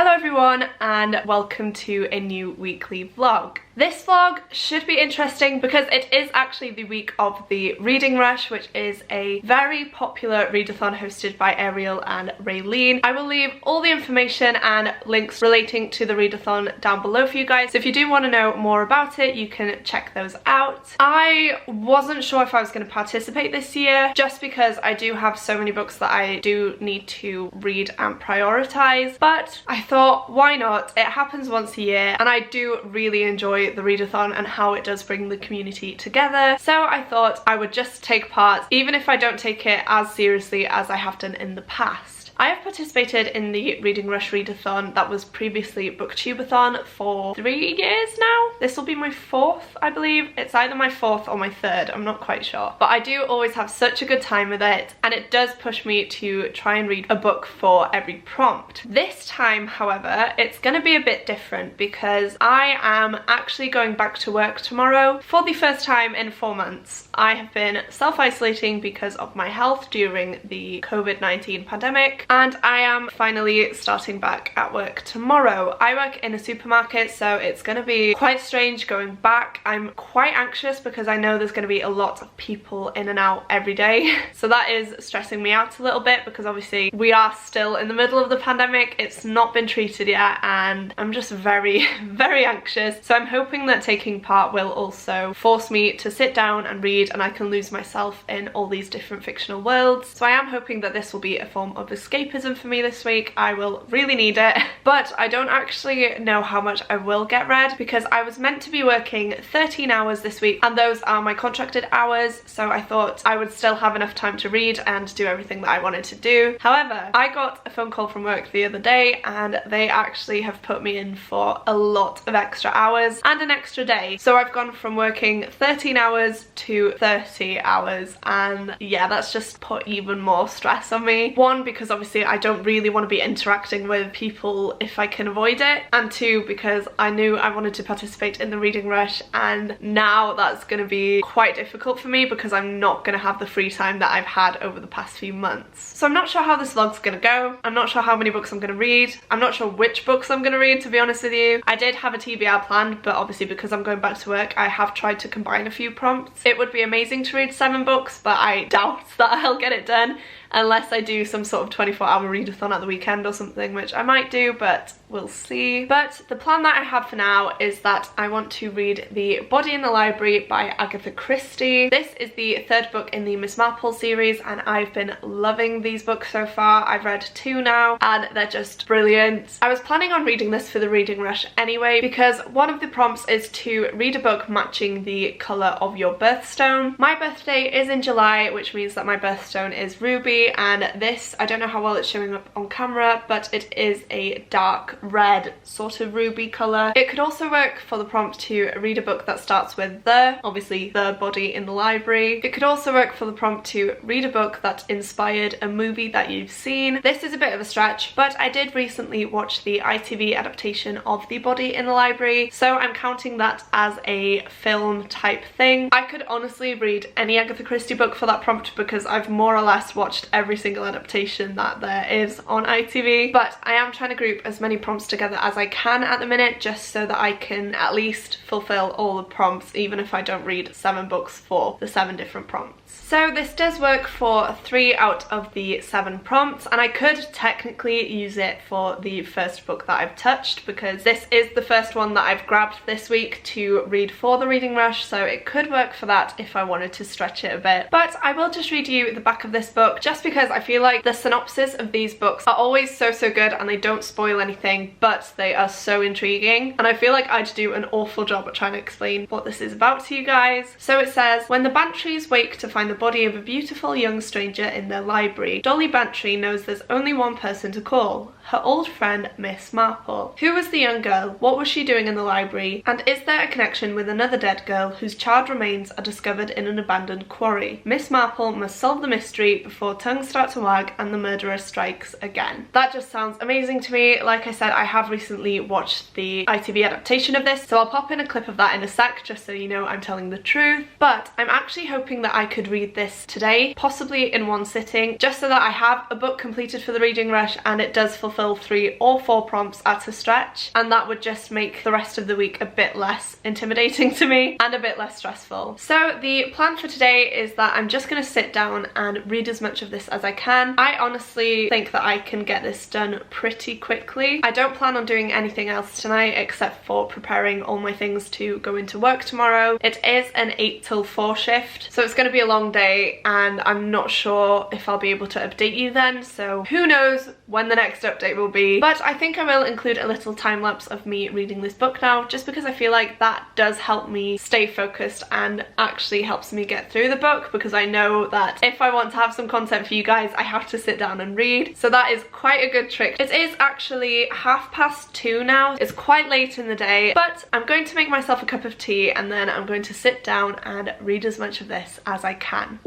Hello everyone and welcome to a new weekly vlog. This vlog should be interesting because it is actually the week of the Reading Rush, which is a very popular readathon hosted by Ariel and Raylene. I will leave all the information and links relating to the readathon down below for you guys. So if you do want to know more about it, you can check those out. I wasn't sure if I was going to participate this year just because I do have so many books that I do need to read and prioritize, but I thought, why not? It happens once a year and I do really enjoy the readathon and how it does bring the community together. So I thought I would just take part, even if I don't take it as seriously as I have done in the past. I have participated in the Reading Rush readathon that was previously Booktubeathon for 3 years now. This will be my 4th, I believe. It's either my 4th or my 3rd, I'm not quite sure. But I do always have such a good time with it, and it does push me to try and read a book for every prompt. This time, however, it's going to be a bit different because I am actually going back to work tomorrow for the first time in 4 months. I have been self-isolating because of my health during the COVID-19 pandemic, and I am finally starting back at work tomorrow. I work in a supermarket, so it's going to be quite strange going back. I'm quite anxious because I know there's going to be a lot of people in and out every day. So that is stressing me out a little bit because obviously we are still in the middle of the pandemic. It's not been treated yet and I'm just very, very anxious. So I'm hoping that taking part will also force me to sit down and read, and I can lose myself in all these different fictional worlds. So I am hoping that this will be a form of escapism for me this week. I will really need it, but I don't actually know how much I will get read because I was meant to be working 13 hours this week and those are my contracted hours, so I thought I would still have enough time to read and do everything that I wanted to do. However, I got a phone call from work the other day and they actually have put me in for a lot of extra hours and an extra day. So I've gone from working 13 hours to 30 hours, and yeah, that's just put even more stress on me. One, because obviously I don't really want to be interacting with people if I can avoid it, and 2, because I knew I wanted to participate in the Reading Rush and now that's going to be quite difficult for me because I'm not going to have the free time that I've had over the past few months. So I'm not sure how this vlog's going to go. I'm not sure how many books I'm going to read. I'm not sure which books I'm going to read, to be honest with you. I did have a TBR planned, but obviously because I'm going back to work I have tried to combine a few prompts. It would be amazing to read 7 books, but I doubt that I'll get it done unless I do some sort of 24-hour readathon at the weekend or something, which I might do, but we'll see. But the plan that I have for now is that I want to read The Body in the Library by Agatha Christie. This is the 3rd book in the Miss Marple series and I've been loving these books so far. I've read 2 now and they're just brilliant. I was planning on reading this for the Reading Rush anyway because one of the prompts is to read a book matching the colour of your birthstone. My birthday is in July, which means that my birthstone is ruby, and this, I don't know how well it's showing up on camera, but it is a dark red sort of ruby colour. It could also work for the prompt to read a book that starts with obviously The Body in the Library. It could also work for the prompt to read a book that inspired a movie that you've seen. This is a bit of a stretch, but I did recently watch the ITV adaptation of The Body in the Library, so I'm counting that as a film type thing. I could honestly read any Agatha Christie book for that prompt because I've more or less watched every single adaptation that there is on ITV, but I am trying to group as many prompts together as I can at the minute just so that I can at least fulfill all the prompts even if I don't read 7 books for the 7 different prompts. So this does work for 3 out of the 7 prompts, and I could technically use it for the first book that I've touched because this is the first one that I've grabbed this week to read for the Reading Rush, so it could work for that if I wanted to stretch it a bit. But I will just read you the back of this book just because I feel like the synopsis of these books are always so good and they don't spoil anything, but they are so intriguing, and I feel like I'd do an awful job at trying to explain what this is about to you guys. So it says, when the Bantrys wake to find the body of a beautiful young stranger in their library, Dolly Bantry knows there's only one person to call, her old friend Miss Marple. Who was the young girl? What was she doing in the library? And is there a connection with another dead girl whose charred remains are discovered in an abandoned quarry? Miss Marple must solve the mystery before tongues start to wag and the murderer strikes again. That just sounds amazing to me. Like I said, I have recently watched the ITV adaptation of this, so I'll pop in a clip of that in a sec just so you know I'm telling the truth. But I'm actually hoping that I could read this today, possibly in one sitting, just so that I have a book completed for the Reading Rush and it does fulfill fulfill 3 or 4 prompts at a stretch, and that would just make the rest of the week a bit less intimidating to me and a bit less stressful. So the plan for today is that I'm just going to sit down and read as much of this as I can. I honestly think that I can get this done pretty quickly. I don't plan on doing anything else tonight except for preparing all my things to go into work tomorrow. It is an 8 till 4 shift, so it's going to be a long day, and I'm not sure if I'll be able to update you then, so who knows when the next update will be. But I think I will include a little time lapse of me reading this book now, just because I feel like that does help me stay focused and actually helps me get through the book, because I know that if I want to have some content for you guys, I have to sit down and read. So that is quite a good trick. It is actually 2:30 now. It's quite late in the day, but I'm going to make myself a cup of tea and then I'm going to sit down and read as much of this as I can.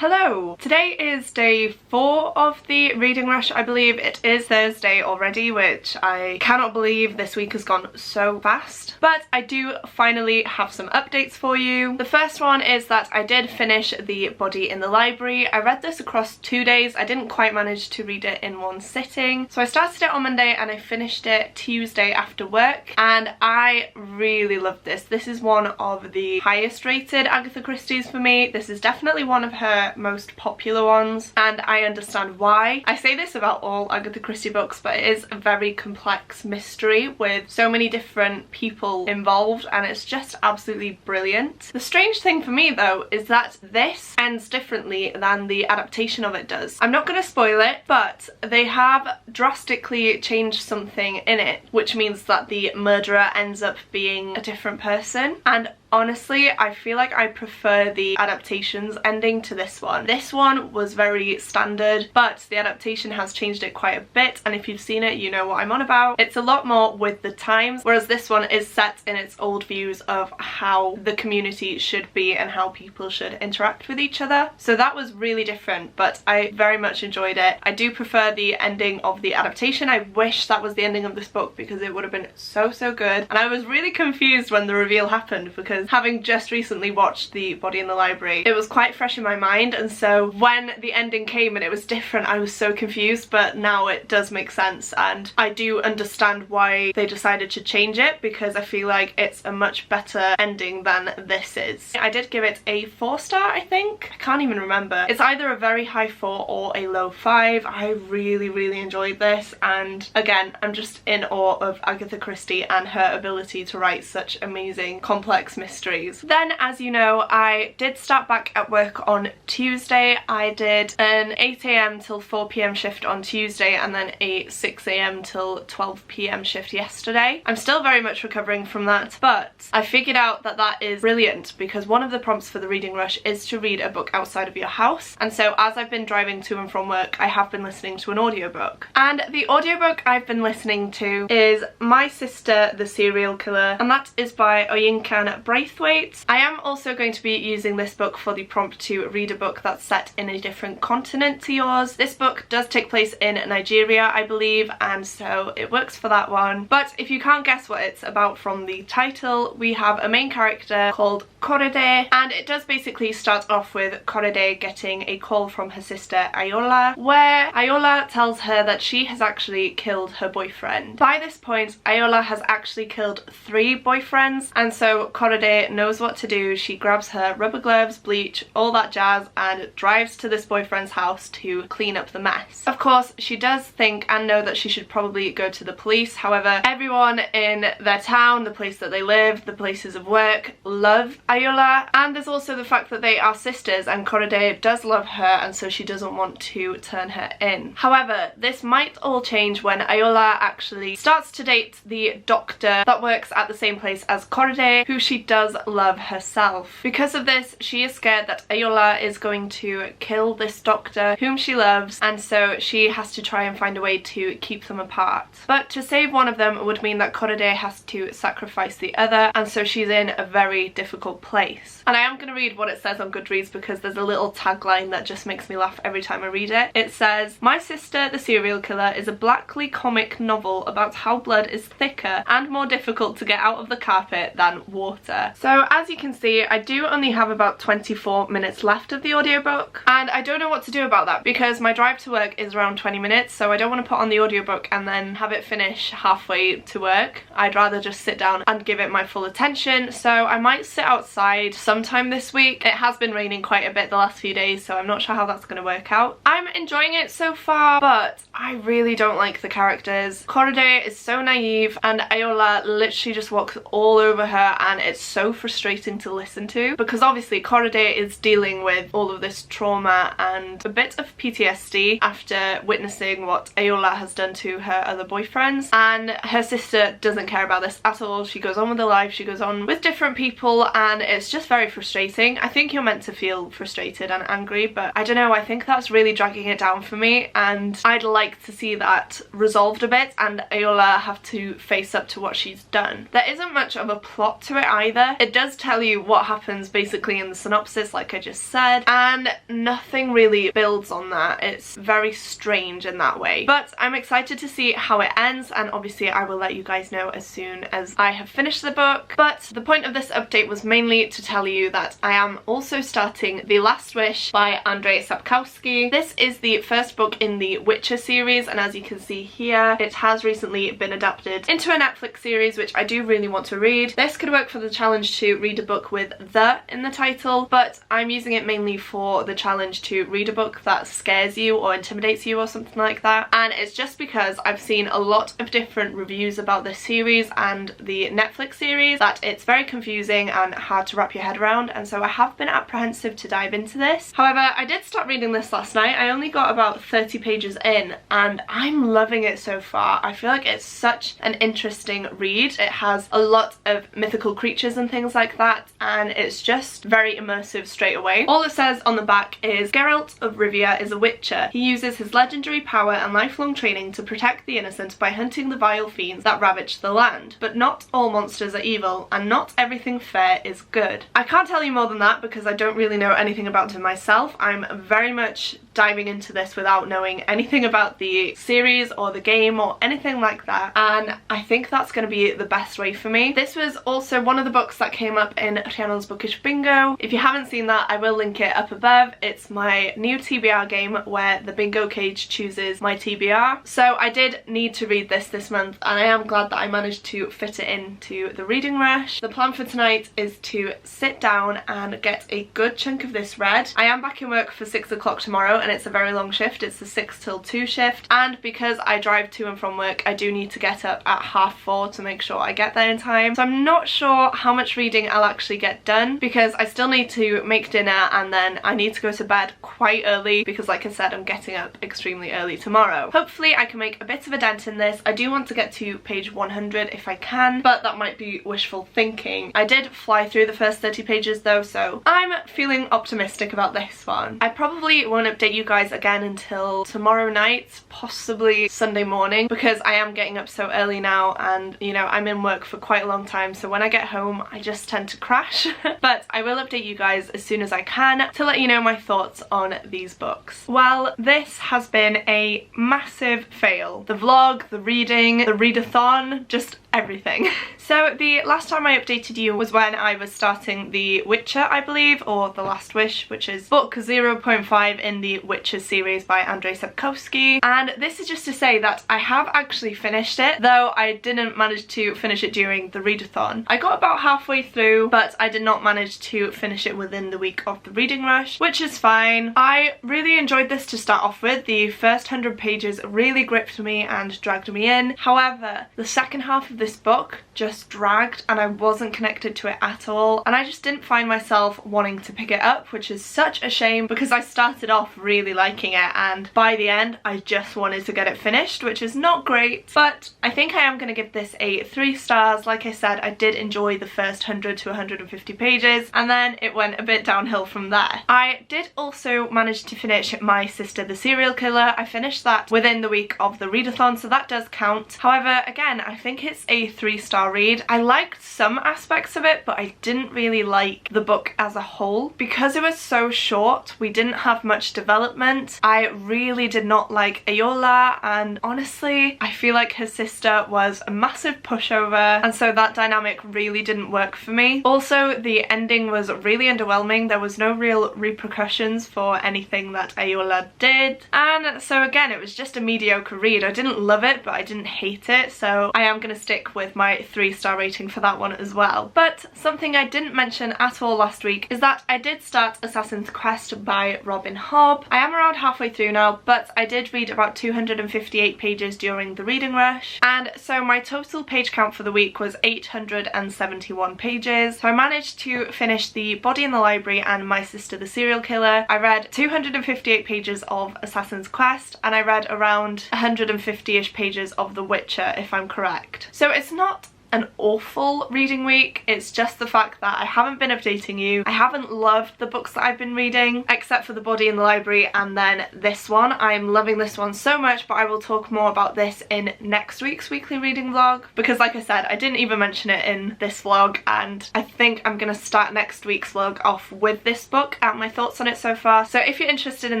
Hello! Today is day 4 of the reading rush. I believe it is Thursday already, which I cannot believe this week has gone so fast. But I do finally have some updates for you. The first one is that I did finish The Body in the Library. I read this across 2 days. I didn't quite manage to read it in one sitting. So I started it on Monday and I finished it Tuesday after work, and I really loved this. This is one of the highest rated Agatha Christie's for me. This is definitely one of her most popular ones, and I understand why. I say this about all Agatha Christie books, but it is a very complex mystery with so many different people involved, and it's just absolutely brilliant. The strange thing for me though is that this ends differently than the adaptation of it does. I'm not going to spoil it, but they have drastically changed something in it, which means that the murderer ends up being a different person, and honestly, I feel like I prefer the adaptation's ending to this one. This one was very standard, but the adaptation has changed it quite a bit, and if you've seen it, you know what I'm on about. It's a lot more with the times, whereas this one is set in its old views of how the community should be and how people should interact with each other. So that was really different, but I very much enjoyed it. I do prefer the ending of the adaptation. I wish that was the ending of this book because it would have been so good, and I was really confused when the reveal happened because having just recently watched The Body in the Library, it was quite fresh in my mind, and so when the ending came and it was different, I was so confused, but now it does make sense, and I do understand why they decided to change it, because I feel like it's a much better ending than this is. I did give it a 4-star, I think. I can't even remember. It's either a very high 4 or a low 5. I really enjoyed this, and again, I'm just in awe of Agatha Christie and her ability to write such amazing, complex mysteries. Then, as you know, I did start back at work on Tuesday. I did an 8 AM till 4 PM shift on Tuesday, and then a 6 AM till 12 PM shift yesterday. I'm still very much recovering from that, but I figured out that that is brilliant because one of the prompts for the reading rush is to read a book outside of your house, and so as I've been driving to and from work, I have been listening to an audiobook. And the audiobook I've been listening to is My Sister the Serial Killer, and that is by Oyinkan Braithwaite. I am also going to be using this book for the prompt to read a book that's set in a different continent to yours. This book does take place in Nigeria, I believe, and so it works for that one. But if you can't guess what it's about from the title, we have a main character called Korede, and it does basically start off with Korede getting a call from her sister Ayola, where Ayola tells her that she has actually killed her boyfriend. By this point, Ayola has actually killed 3 boyfriends, and so Korede Korode knows what to do. She grabs her rubber gloves, bleach, all that jazz, and drives to this boyfriend's house to clean up the mess. Of course, she does think and know that she should probably go to the police. However, everyone in their town, the place that they live, the places of work, love Ayola, and there's also the fact that they are sisters and Korode does love her, and so she doesn't want to turn her in. However, this might all change when Ayola actually starts to date the doctor that works at the same place as Korode, who she does love herself. Because of this, she is scared that Ayola is going to kill this doctor whom she loves, and so she has to try and find a way to keep them apart. But to save one of them would mean that Korode has to sacrifice the other, and so she's in a very difficult place. And I am going to read what it says on Goodreads because there's a little tagline that just makes me laugh every time I read it. It says, "My Sister the Serial Killer is a blackly comic novel about how blood is thicker and more difficult to get out of the carpet than water." So as you can see, I do only have about 24 minutes left of the audiobook, and I don't know what to do about that because my drive to work is around 20 minutes, so I don't want to put on the audiobook and then have it finish halfway to work. I'd rather just sit down and give it my full attention, so I might sit outside sometime this week. It has been raining quite a bit the last few days, so I'm not sure how that's going to work out. I'm enjoying it so far, but I really don't like the characters. Korode is so naive and Ayola literally just walks all over her, and it's so frustrating to listen to because obviously Korode is dealing with all of this trauma and a bit of PTSD after witnessing what Ayola has done to her other boyfriends, and her sister doesn't care about this at all. She goes on with her life, she goes on with different people, and it's just very frustrating. I think you're meant to feel frustrated and angry, but I don't know, I think that's really dragging it down for me, and I'd like to see that resolved a bit and Ayola have to face up to what she's done. There isn't much of a plot to it either. It does tell you what happens basically in the synopsis, like I just said, and nothing really builds on that. It's very strange in that way, but I'm excited to see how it ends, and obviously I will let you guys know as soon as I have finished the book. But the point of this update was mainly to tell you that I am also starting The Last Wish by Andrei Sapkowski. This is the first book in the Witcher series, and as you can see here, it has recently been adapted into a Netflix series, which I do really want to read. This could work for the challenge to read a book with "the" in the title, but I'm using it mainly for the challenge to read a book that scares you or intimidates you or something like that, and it's just because I've seen a lot of different reviews about this series and the Netflix series that it's very confusing and hard to wrap your head around, and so I have been apprehensive to dive into this. However, I did start reading this last night. I only got about 30 pages in and I'm loving it so far. I feel like it's such an interesting read. It has a lot of mythical creatures and things like that, and it's just very immersive straight away. All it says on the back is, "Geralt of Rivia is a witcher. He uses his legendary power and lifelong training to protect the innocent by hunting the vile fiends that ravage the land. But not all monsters are evil, and not everything fair is good." I can't tell you more than that because I don't really know anything about him myself. I'm very much diving into this without knowing anything about the series or the game or anything like that, and I think that's going to be the best way for me. This was also one of the books that came up in Rhiannon's Bookish Bingo. If you haven't seen that, I will link it up above. It's my new TBR game where the bingo cage chooses my TBR. So I did need to read this month, and I am glad that I managed to fit it into the reading rush. The plan for tonight is to sit down and get a good chunk of this read. I am back in work for 6 o'clock tomorrow, and it's a very long shift. It's the 6 till 2 shift, and because I drive to and from work, I do need to get up at 4:30 to make sure I get there in time. So I'm not sure how much reading I'll actually get done because I still need to make dinner, and then I need to go to bed quite early because, like I said, I'm getting up extremely early tomorrow. Hopefully I can make a bit of a dent in this. I do want to get to page 100 if I can, but that might be wishful thinking. I did fly through the first 30 pages though, so I'm feeling optimistic about this one. I probably won't update you guys again until tomorrow night, possibly Sunday morning, because I am getting up so early now, and you know, I'm in work for quite a long time, so when I get home I just tend to crash. But I will update you guys as soon as I can to let you know my thoughts on these books. Well, this has been a massive fail. The vlog, the reading, the readathon, just everything. So the last time I updated you was when I was starting The Witcher, I believe, or The Last Wish, which is book 0.5 in the Witcher series by Andrei Sapkowski. And this is just to say that I have actually finished it, though I didn't manage to finish it during the readathon. I got about halfway through, but I did not manage to finish it within the week of the reading rush, which is fine. I really enjoyed this to start off with. The first 100 pages really gripped me and dragged me in. However, the second half of this book just dragged and I wasn't connected to it at all, and I just didn't find myself wanting to pick it up, which is such a shame because I started off really liking it and by the end I just wanted to get it finished, which is not great. But I think I am going to give this a 3 stars. Like I said, I did enjoy the first 100 to 150 pages and then it went a bit downhill from there. I did also manage to finish My Sister the Serial Killer. I finished that within the week of the readathon, so that does count. However, again, I think it's a 3-star read. I liked some aspects of it, but I didn't really like the book as a whole. Because it was so short, we didn't have much development. I really did not like Ayola, and honestly, I feel like her sister was a massive pushover, and so that dynamic really didn't work for me. Also, the ending was really underwhelming. There was no real repercussions for anything that Ayola did, and so again, it was just a mediocre read. I didn't love it, but I didn't hate it, so I am going to stick with my 3-star rating for that one as well. But something I didn't mention at all last week is that I did start Assassin's Quest by Robin Hobb. I am around halfway through now, but I did read about 258 pages during the reading rush, and so my total page count for the week was 871 pages. So I managed to finish The Body in the Library and My Sister the Serial Killer. I read 258 pages of Assassin's Quest and I read around 150-ish pages of The Witcher, if I'm correct. So it's not an awful reading week, it's just the fact that I haven't been updating you. I haven't loved the books that I've been reading, except for The Body in the Library and then this one. I am loving this one so much, but I will talk more about this in next week's weekly reading vlog, because like I said, I didn't even mention it in this vlog, and I think I'm gonna start next week's vlog off with this book and my thoughts on it so far. So if you're interested in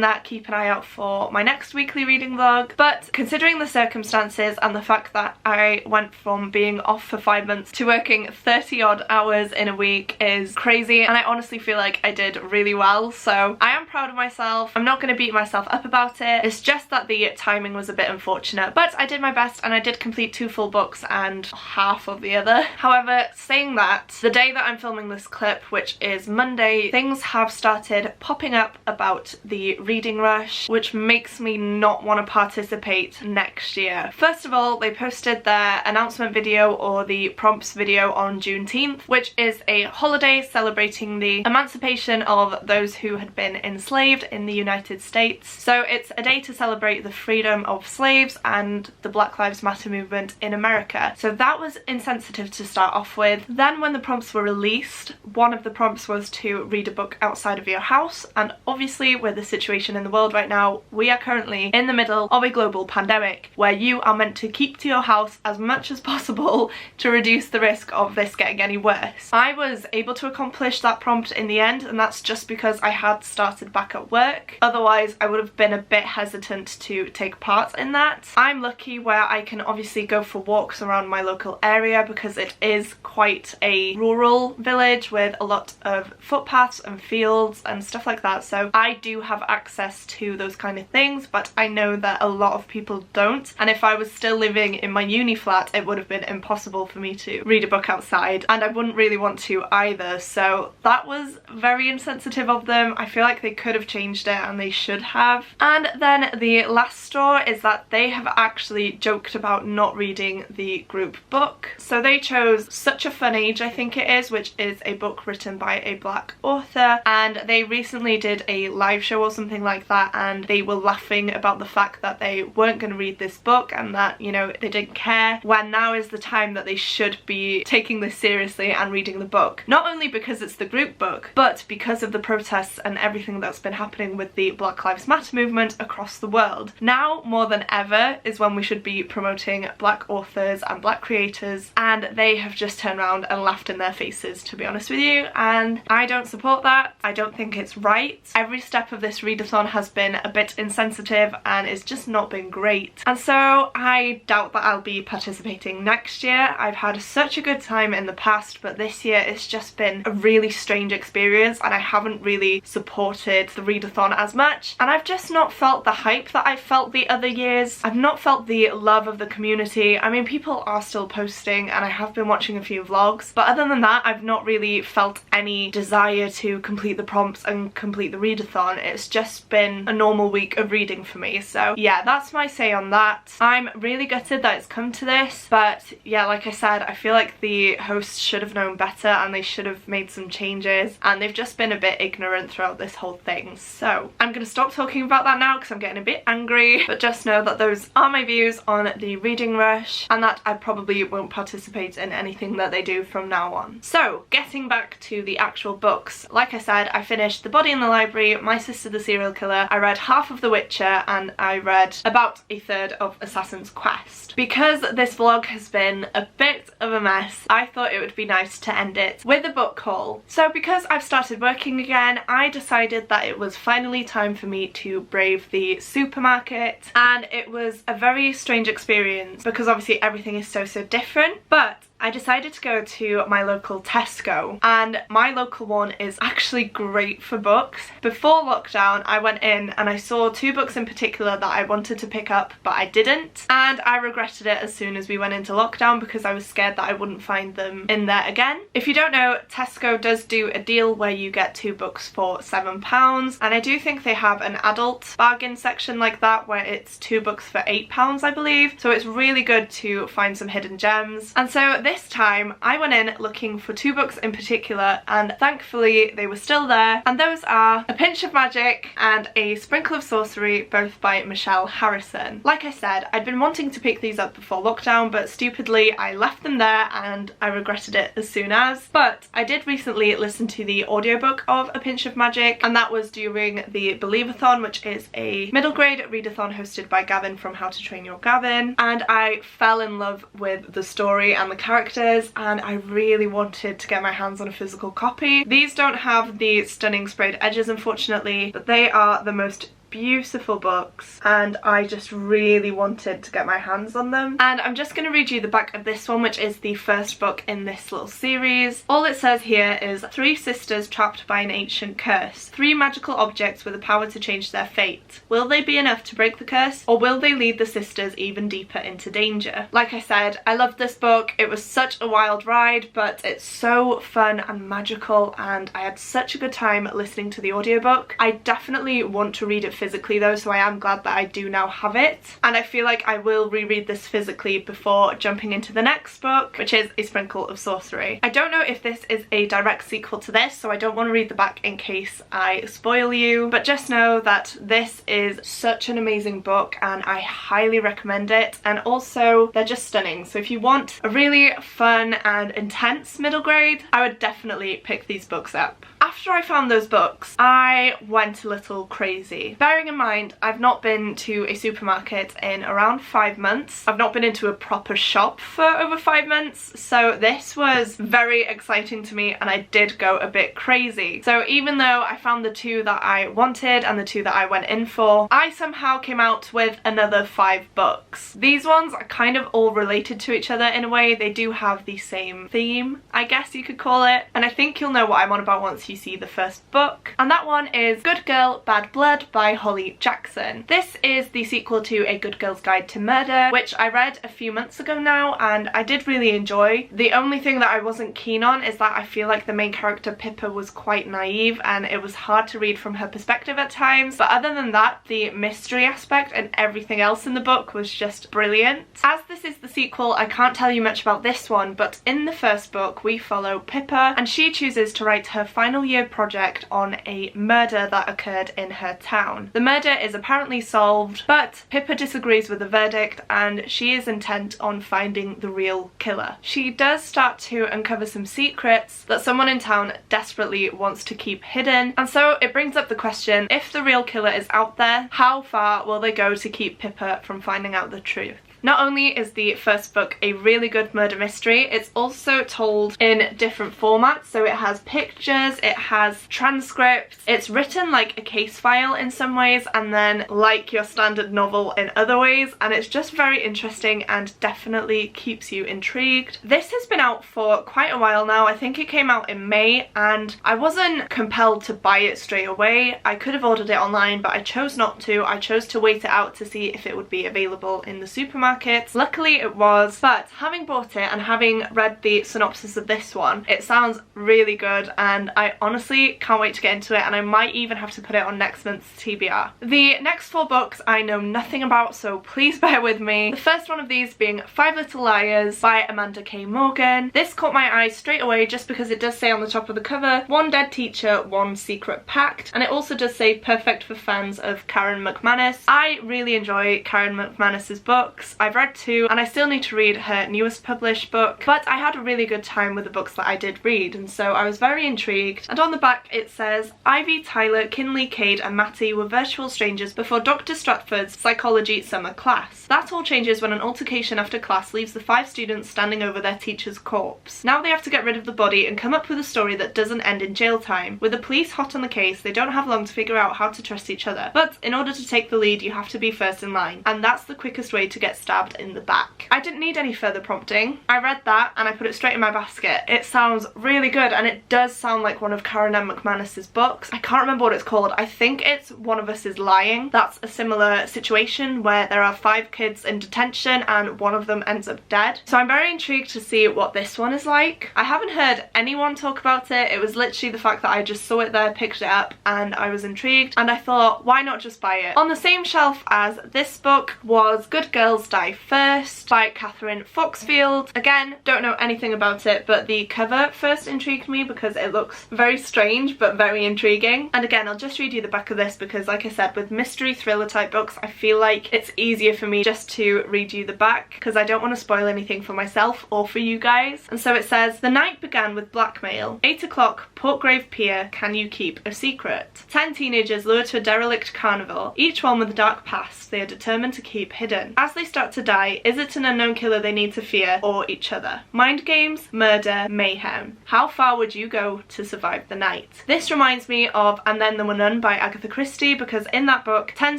that, keep an eye out for my next weekly reading vlog. But considering the circumstances and the fact that I went from being off for 5 months to working 30 odd hours in a week is crazy, and I honestly feel like I did really well, so I am proud of myself. I'm not going to beat myself up about it. It's just that the timing was a bit unfortunate, but I did my best and I did complete 2 full books and half of the other. However, saying that, the day that I'm filming this clip, which is Monday, things have started popping up about the reading rush, which makes me not want to participate next year. First of all, they posted their announcement video, or the prompts video, on Juneteenth, which is a holiday celebrating the emancipation of those who had been enslaved in the United States. So it's a day to celebrate the freedom of slaves and the Black Lives Matter movement in America. So that was insensitive to start off with. Then when the prompts were released, one of the prompts was to read a book outside of your house, and obviously with the situation in the world right now, we are currently in the middle of a global pandemic where you are meant to keep to your house as much as possible to reduce the risk of this getting any worse. I was able to accomplish that prompt in the end, and that's just because I had started back at work. Otherwise, I would have been a bit hesitant to take part in that. I'm lucky where I can obviously go for walks around my local area because it is quite a rural village with a lot of footpaths and fields and stuff like that, so I do have access to those kind of things, but I know that a lot of people don't, and if I was still living in my uni flat, it would have been impossible for me to read a book outside, and I wouldn't really want to either, so that was very insensitive of them. I feel like they could have changed it, and they should have. And then the last straw is that they have actually joked about not reading the group book. So they chose Such a Fun Age, I think it is, which is a book written by a black author, and they recently did a live show or something like that, and they were laughing about the fact that they weren't going to read this book and that, you know, they didn't care, when now is the time that they should be taking this seriously and reading the book. Not only because it's the group book, but because of the protests and everything that's been happening with the Black Lives Matter movement across the world. Now more than ever is when we should be promoting black authors and black creators, and they have just turned around and laughed in their faces, to be honest with you, and I don't support that. I don't think it's right. Every step of this readathon has been a bit insensitive and it's just not been great, and so I doubt that I'll be participating next year. I've had such a good time in the past, but this year it's just been a really strange experience and I haven't really supported the readathon as much, and I've just not felt the hype that I felt the other years. I've not felt the love of the community. I mean, people are still posting and I have been watching a few vlogs, but other than that I've not really felt any desire to complete the prompts and complete the readathon. It's just been a normal week of reading for me. So yeah, that's my say on that. I'm really gutted that it's come to this, but yeah, like I said, I feel like the hosts should have known better and they should have made some changes, and they've just been a bit ignorant throughout this whole thing. So I'm gonna stop talking about that now because I'm getting a bit angry, but just know that those are my views on the reading rush and that I probably won't participate in anything that they do from now on. So getting back to the actual books, like I said, I finished The Body in the Library, My Sister the Serial Killer, I read half of The Witcher, and I read about a third of Assassin's Quest. Because this vlog has been a bit of a mess, I thought it would be nice to end it with a book haul. So because I've started working again, I decided that it was finally time for me to brave the supermarket, and it was a very strange experience because obviously everything is so different, but I decided to go to my local Tesco, and my local one is actually great for books. Before lockdown I went in and I saw two books in particular that I wanted to pick up but I didn't, and I regretted it as soon as we went into lockdown because I was scared that I wouldn't find them in there again. If you don't know, Tesco does do a deal where you get two books for £7, and I do think they have an adult bargain section like that where it's two books for £8 I believe, so it's really good to find some hidden gems. And so this time I went in looking for two books in particular, and thankfully they were still there, and those are A Pinch of Magic and A Sprinkle of Sorcery, both by Michelle Harrison. Like I said, I'd been wanting to pick these up before lockdown, but stupidly I left them there and I regretted it as soon as. But I did recently listen to the audiobook of A Pinch of Magic, and that was during the Believathon, which is a middle grade readathon hosted by Gavin from How to Train Your Gavin, and I fell in love with the story and the characters, and I really wanted to get my hands on a physical copy. These don't have the stunning sprayed edges unfortunately, but they are the most beautiful books and I just really wanted to get my hands on them. And I'm just going to read you the back of this one, which is the first book in this little series. All it says here is three sisters trapped by an ancient curse. Three magical objects with the power to change their fate. Will they be enough to break the curse, or will they lead the sisters even deeper into danger? Like I said, I loved this book. It was such a wild ride, but it's so fun and magical, and I had such a good time listening to the audiobook. I definitely want to read it physically though, so I am glad that I do now have it, and I feel like I will reread this physically before jumping into the next book, which is A Sprinkle of Sorcery. I don't know if this is a direct sequel to this, so I don't want to read the back in case I spoil you, but just know that this is such an amazing book and I highly recommend it, and also they're just stunning. So if you want a really fun and intense middle grade, I would definitely pick these books up. After I found those books, I went a little crazy. Bearing in mind, I've not been to a supermarket in around 5 months. I've not been into a proper shop for over 5 months, so this was very exciting to me and I did go a bit crazy. So even though I found the two that I wanted and the two that I went in for, I somehow came out with another 5 books. These ones are kind of all related to each other in a way. They do have the same theme, I guess you could call it, and I think you'll know what I'm on about once you see the first book, and that one is Good Girl, Bad Blood by Holly Jackson. This is the sequel to A Good Girl's Guide to Murder, which I read a few months ago now and I did really enjoy. The only thing that I wasn't keen on is that I feel like the main character Pippa was quite naive and it was hard to read from her perspective at times, but other than that, the mystery aspect and everything else in the book was just brilliant. As this is the sequel, I can't tell you much about this one, but in the first book we follow Pippa and she chooses to write her final year project on a murder that occurred in her town. The murder is apparently solved, but Pippa disagrees with the verdict and she is intent on finding the real killer. She does start to uncover some secrets that someone in town desperately wants to keep hidden, and so it brings up the question, if the real killer is out there, how far will they go to keep Pippa from finding out the truth? Not only is the first book a really good murder mystery, it's also told in different formats. So it has pictures, it has transcripts, it's written like a case file in some ways and then like your standard novel in other ways, and it's just very interesting and definitely keeps you intrigued. This has been out for quite a while now. I think it came out in May and I wasn't compelled to buy it straight away. I could have ordered it online, but I chose not to. I chose to wait it out to see if it would be available in the supermarkets. Luckily it was, but having bought it and having read the synopsis of this one, it sounds really good and I honestly can't wait to get into it, and I might even have to put it on next month's TBR. The next 4 books I know nothing about, so please bear with me. The first one of these being Five Little Liars by Amanda K. Morgan. This caught my eye straight away just because it does say on the top of the cover, one dead teacher, one secret pact, and it also does say perfect for fans of Karen McManus. I really enjoy Karen McManus's books. I've read 2 and I still need to read her newest published book, but I had a really good time with the books that I did read, and so I was very intrigued. And on the back it says, Ivy, Tyler, Kinley, Cade and Matty were virtual strangers before Dr. Stratford's psychology summer class. That all changes when an altercation after class leaves the 5 students standing over their teacher's corpse. Now they have to get rid of the body and come up with a story that doesn't end in jail time. With the police hot on the case, they don't have long to figure out how to trust each other. But in order to take the lead, you have to be first in line, and that's the quickest way to get stabbed in the back. I didn't need any further prompting. I read that and I put it straight in my basket. It sounds really good, and it does sound like one of Karen M. McManus's books. I can't remember what it's called. I think it's One of Us is Lying. That's a similar situation where there are 5 kids in detention and one of them ends up dead. So I'm very intrigued to see what this one is like. I haven't heard anyone talk about it. It was literally the fact that I just saw it there, picked it up, and I was intrigued, and I thought, why not just buy it? On the same shelf as this book was Good Girls Die First by Katherine Foxfield. Again, don't know anything about it, but the cover first intrigued me because it looks very strange but very intriguing. And again, I'll just read you the back of this because, like I said, with mystery thriller type books, I feel like it's easier for me just to read you the back because I don't want to spoil anything for myself or for you guys. And so it says, the night began with blackmail. 8 o'clock, Portgrave Pier, can you keep a secret? 10 teenagers lured to a derelict carnival, each one with a dark past they are determined to keep hidden. As they start to die, is it an unknown killer they need to fear, or each other? Mind games, murder, mayhem. How far would you go to survive the night? This reminds me of And Then There Were None by Agatha Christie, because in that book, 10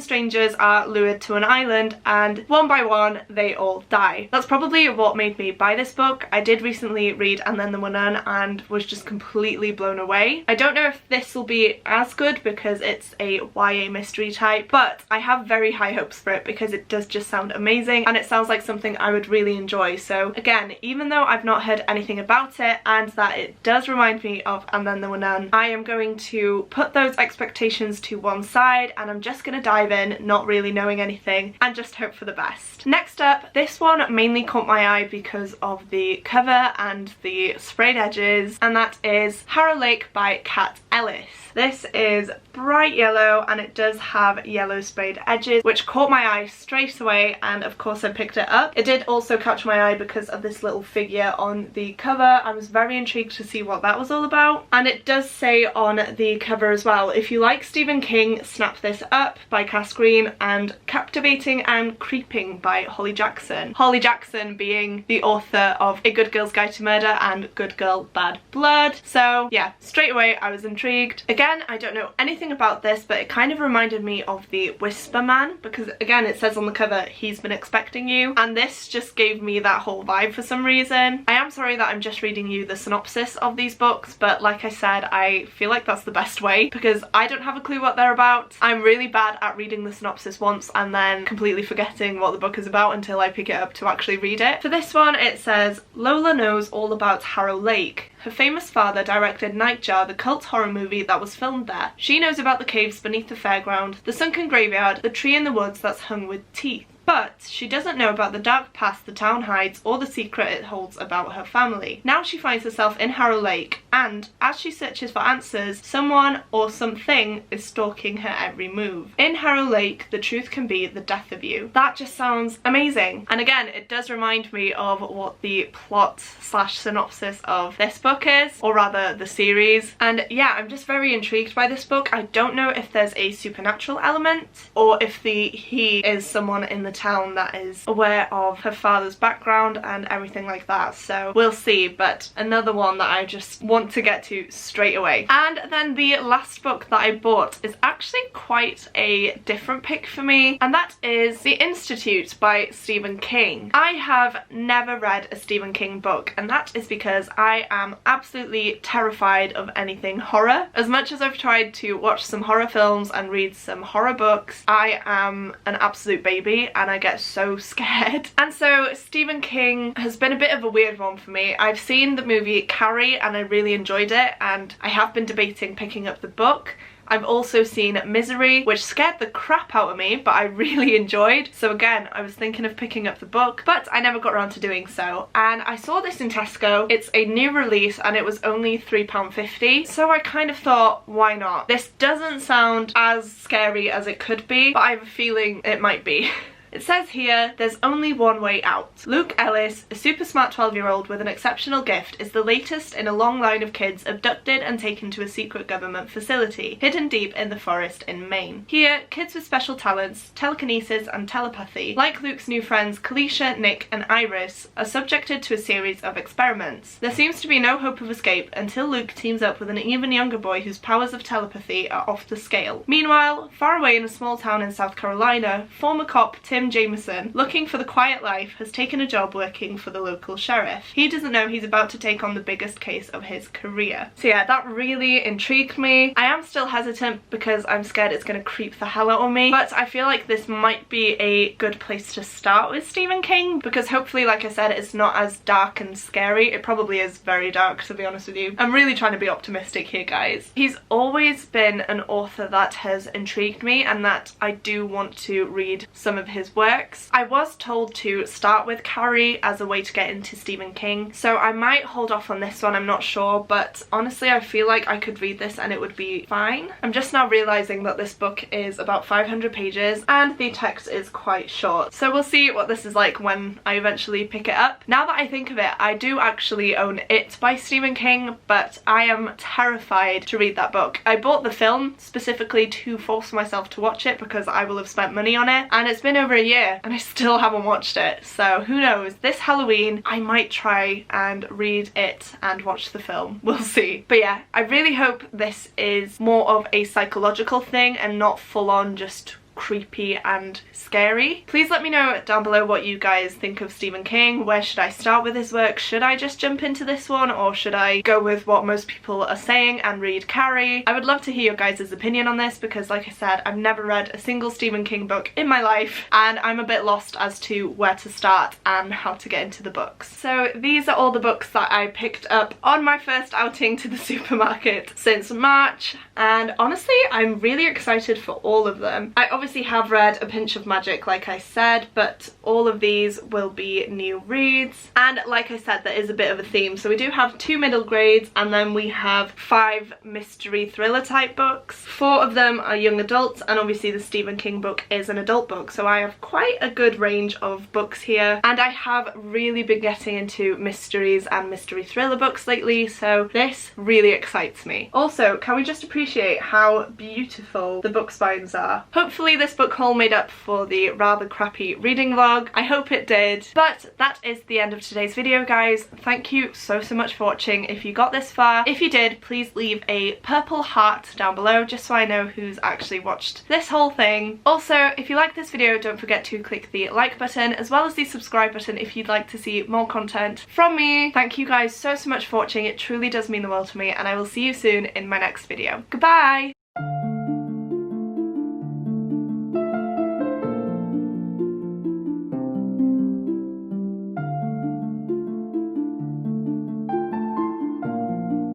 strangers are lured to an island and one by one they all die. That's probably what made me buy this book. I did recently read And Then There Were None and was just completely blown away. I don't know if this will be as good because it's a YA mystery type, but I have very high hopes for it because it does just sound amazing and it sounds like something I would really enjoy. So again, even though I've not heard anything about it and that it does remind me of And Then There Were None, I am going to put those expectations to one side and I'm just gonna dive in not really knowing anything and just hope for the best. Next up, this one mainly caught my eye because of the cover and the sprayed edges, and that is Harrow Lake by Kat Ellis. This is bright yellow and it does have yellow sprayed edges, which caught my eye straight away, and of course I picked it up. It did also catch my eye because of this little figure on the cover. I was very intrigued to see what that was all about, and it does say on the cover as well, if you like Stephen King, snap this up by Cass Green, and Captivating and Creeping by Holly Jackson. Holly Jackson being the author of A Good Girl's Guide to Murder and Good Girl Bad Blood. So yeah, straight away I was intrigued. Again, I don't know anything about this, but it kind of reminded me of The Whisper Man because again it says on the cover, he's been expecting you, and this just gave me that whole vibe for some reason. I am sorry that I'm just reading you the synopsis of these books, but like I said, I feel like that's the best way because I don't have a clue what they're about. I'm really bad at reading the synopsis once and then completely forgetting what the book is about until I pick it up to actually read it. For this one it says, Lola knows all about Harrow Lake. Her famous father directed Nightjar, the cult horror movie that was filmed there. She knows about the caves beneath the fairground, the sunken graveyard, the tree in the woods that's hung with teeth. But she doesn't know about the dark past the town hides or the secret it holds about her family. Now she finds herself in Harrow Lake, and as she searches for answers, someone or something is stalking her every move. In Harrow Lake, the truth can be the death of you. That just sounds amazing. And again, it does remind me of what the plot slash synopsis of this book is, or rather the series. And yeah, I'm just very intrigued by this book. I don't know if there's a supernatural element or if he is someone in the town that is aware of her father's background and everything like that, so we'll see, but another one that I just want to get to straight away. And then the last book that I bought is actually quite a different pick for me, and that is The Institute by Stephen King. I have never read a Stephen King book, and that is because I am absolutely terrified of anything horror. As much as I've tried to watch some horror films and read some horror books, I am an absolute baby and I get so scared. And so Stephen King has been a bit of a weird one for me. I've seen the movie Carrie and I really enjoyed it, and I have been debating picking up the book. I've also seen Misery, which scared the crap out of me, but I really enjoyed. So again, I was thinking of picking up the book, but I never got around to doing so. And I saw this in Tesco. It's a new release and it was only £3.50. So I kind of thought, why not? This doesn't sound as scary as it could be, but I have a feeling it might be. It says here, there's only one way out. Luke Ellis, a super smart 12-year-old with an exceptional gift, is the latest in a long line of kids abducted and taken to a secret government facility, hidden deep in the forest in Maine. Here, kids with special talents, telekinesis and telepathy, like Luke's new friends Kalisha, Nick and Iris, are subjected to a series of experiments. There seems to be no hope of escape until Luke teams up with an even younger boy whose powers of telepathy are off the scale. Meanwhile, far away in a small town in South Carolina, former cop Tim Jameson, looking for the quiet life, has taken a job working for the local sheriff. He doesn't know he's about to take on the biggest case of his career. So yeah, that really intrigued me. I am still hesitant because I'm scared it's going to creep the hell out of me, but I feel like this might be a good place to start with Stephen King, because hopefully, like I said, it's not as dark and scary. It probably is very dark, to be honest with you. I'm really trying to be optimistic here, guys. He's always been an author that has intrigued me and that I do want to read some of his works. I was told to start with Carrie as a way to get into Stephen King, so I might hold off on this one, I'm not sure, but honestly I feel like I could read this and it would be fine. I'm just now realising that this book is about 500 pages and the text is quite short, so we'll see what this is like when I eventually pick it up. Now that I think of it, I do actually own It by Stephen King, but I am terrified to read that book. I bought the film specifically to force myself to watch it because I will have spent money on it, and it's been over a year and I still haven't watched it, so who knows. This Halloween I might try and read it and watch the film. We'll see. But yeah, I really hope this is more of a psychological thing and not full on just creepy and scary. Please let me know down below what you guys think of Stephen King. Where should I start with his work? Should I just jump into this one, or should I go with what most people are saying and read Carrie? I would love to hear your guys' opinion on this because, like I said, I've never read a single Stephen King book in my life and I'm a bit lost as to where to start and how to get into the books. So these are all the books that I picked up on my first outing to the supermarket since March, and honestly I'm really excited for all of them. I obviously have read A Pinch of Magic, like I said, but all of these will be new reads, and like I said, there is a bit of a theme. So we do have 2 middle grades and then we have 5 mystery thriller type books. 4 of them are young adults, and obviously the Stephen King book is an adult book, so I have quite a good range of books here, and I have really been getting into mysteries and mystery thriller books lately, so this really excites me. Also, can we just appreciate how beautiful the book spines are? Hopefully this book haul made up for the rather crappy reading vlog. I hope it did. But that is the end of today's video, guys. Thank you so much for watching if you got this far. If you did, please leave a purple heart down below just so I know who's actually watched this whole thing. Also, if you like this video, don't forget to click the like button as well as the subscribe button if you'd like to see more content from me. Thank you guys so much for watching. It truly does mean the world to me, and I will see you soon in my next video. Goodbye!